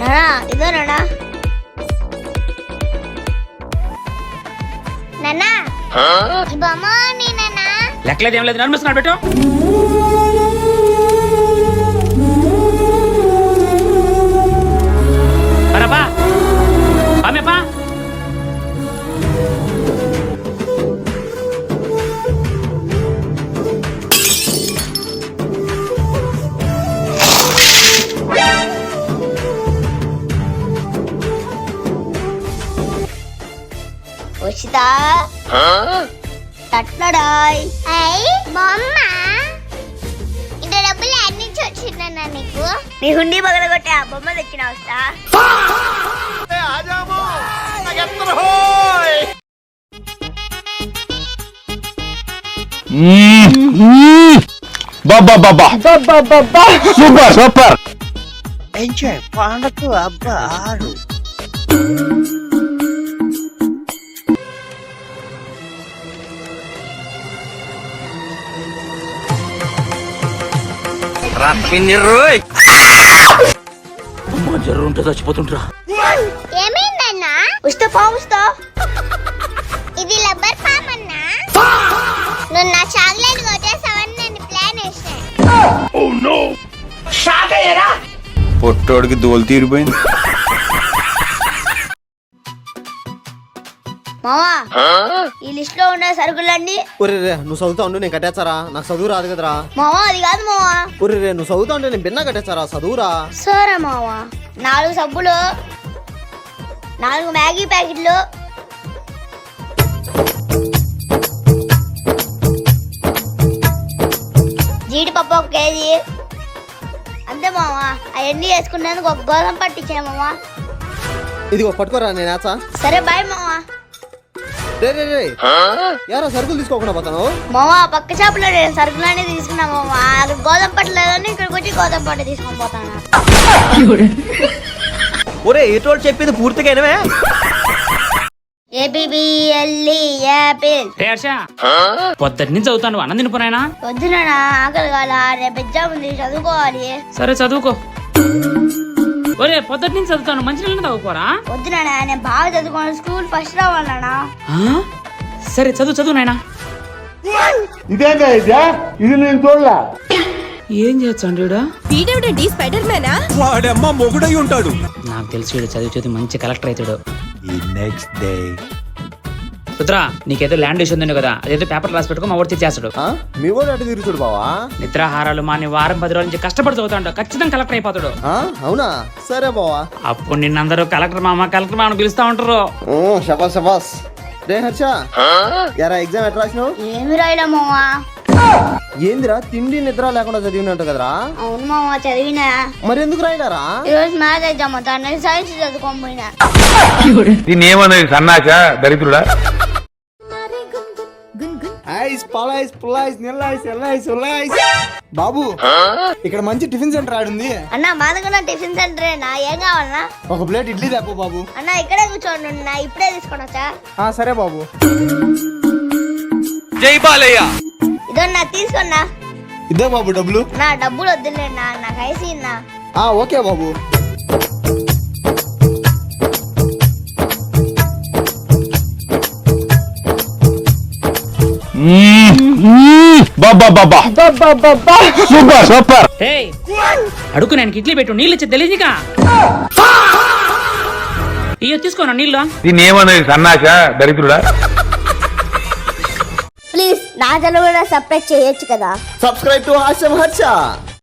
ఇదో నానా నానా ఈ బొమ్మ నేనా లెక్కలేదు ఏం లేదు నన్ను పెట్టు అరబా అమ్మేపా వచ్చిదా తట్లడాయ్ బొమ్మ ఇంత డబ్బులు ఎన్ని నుంచి వచ్చిందన్నా నీకు నీ హుండీ పగలగొట్టే ఆ బొమ్మ తెచ్చిన వస్తా సూపర్ సూపర్ ఎంజాయ్ పండకు అబ్బా ఆడు జర్రు చచ్చిపోతుంటరా ఏమైందన్నా ఉస్తా పావుస్తా ఇది రబ్బర్ పామ్ అన్నా నువ్వు నా చాక్లెట్ కొట్టేసావని నేను ప్లాన్ వేసాను పొట్టోడికి దోలు తీరిపోయింది. మావా ఈ లిస్ట్ లో ఉన్న సరుకులన్నీ ఒరే నువ్వు చదువుతా ఉండు నేను కట్టేస్తారా నాకు చదువు రాదు కదరా మావా అది కాదు మావా ఒరే నువ్వు చదువుతా ఉంటే నేను బిన్నా కట్టేస్తారా చదువురా సరే మావా 4 సబ్బులు 4 మ్యాగీ ప్యాకెట్లు జీడిపప్పు 1 కేజీ అంతే మావా అవన్నీ వేసుకున్నందుకు ఒక గోధుమ పట్టించాను మావా ఇదిగో పట్టుకోరా నేను ఆచా సరే బాయ్ మావా రే యారా సరుకులు తీసుకోకుండా పోతాను మావా పక్క షాపులో నేను సరుకులన్నీ తీసుకున్నా మావా అక్కడ గోధుమ పట్టు లేదని ఇక్కడికి వచ్చి గోధుమ పట్టు తీసుకొని పోతాను ఒరే ఏటోళ్ళు చెప్పింది పూర్తిగా వినవే ఏబిబిఎల్ఈ యాపిల్ హర్ష పొద్దుటి నుంచి చదువుతాను అన్నం తినిపోనాయనా వద్దునా ఆకలి కాల రేపు ఎగ్జామ్ ఉంది చదువుకోవాలి సరే చదువుకో ఒరే పొద్దుటి నుంచి చదువుతాను మంచి నీళ్ళు చదువుకోరా వద్దునా నేను బాగా చదువుకోవాలి స్కూల్ ఫస్ట్ రావాలనా సరే చదువు నాయనా ఇది నేను చూడలా. ఏం చేయొచ్చు వీడెవడండి స్పైడర్ మ్యానా వాడమ్మ మొగుడై ఉంటాడు. నాకు తెలిసి వీడు చదివి మంచి కలెక్టర్ అవుతాడు. నెక్స్ట్ డే రుద్రా నీకేదో ల్యాండ్ ఇష్యూ ఉంది కదా అదేదో పేపర్ రాసి పెట్టుకో మా ఊడి చేస్తాడు. మీ కూడా అటు తిరుగుతుడు బావా నిద్రాహారాలు మాని వారం 10 రోజుల నుంచి కష్టపడి చదువుతాడు ఖచ్చితంగా కలెక్టర్ అయిపోతాడు. అవునా సరే బావా అప్పుడు నిన్నందరూ కలెక్టర్ మామ పిలుస్తా ఉంటారు. షబాస్ షబాస్ రే హర్ష యారా ఎగ్జామ్ ఎట్లా రాసినావు ఏమి రాయలే మావా ఏందిరా తిండి నిద్ర లేకుండా చదివినట్టు కదరా అవును మావా చదివినా మరి ఎందుకు రాయడారా ఈరోజు మ్యాథ్స్ ఎగ్జామ్ అవుతా సైన్స్ చదువుకొని పోయినా దీన్ని ఏమన్నది సన్నాచ దరిద్రుడా. బాబు ఇక్కడ మంచి టిఫిన్ సెంటర్ ఆడుంది. అన్న మాదకున్న టిఫిన్ సెంటర్ ఏం కావాలన్నా ఒక ప్లేట్ ఇడ్లీ తెప్పు బాబు. అన్న ఇక్కడే కూర్చోండి ఉన్నా ఇప్పుడే తీసుకొని వచ్చా సరే బాబు. జై బాలయ్య. ఇదో నా తీసుకున్నా ఇదే బాబు డబ్బులు. నా డబ్బులు వద్దులే నాకు ఐసి ఇన్నా ఓకే బాబు. Super super. అడుగు నేను ఇడ్లీ పెట్టు నీళ్ళు ఇచ్చి తెలియదుగా ఇయ్యో తీసుకోనా నీళ్ళు. దీన్ని ఏమన్నది సన్నాచ దరిద్రుడా. ప్లీజ్ నా ఛానల్ కూడా సబ్స్క్రైబ్ చేయొచ్చు కదా. సబ్స్క్రైబ్ టు హాస్యం హర్ష.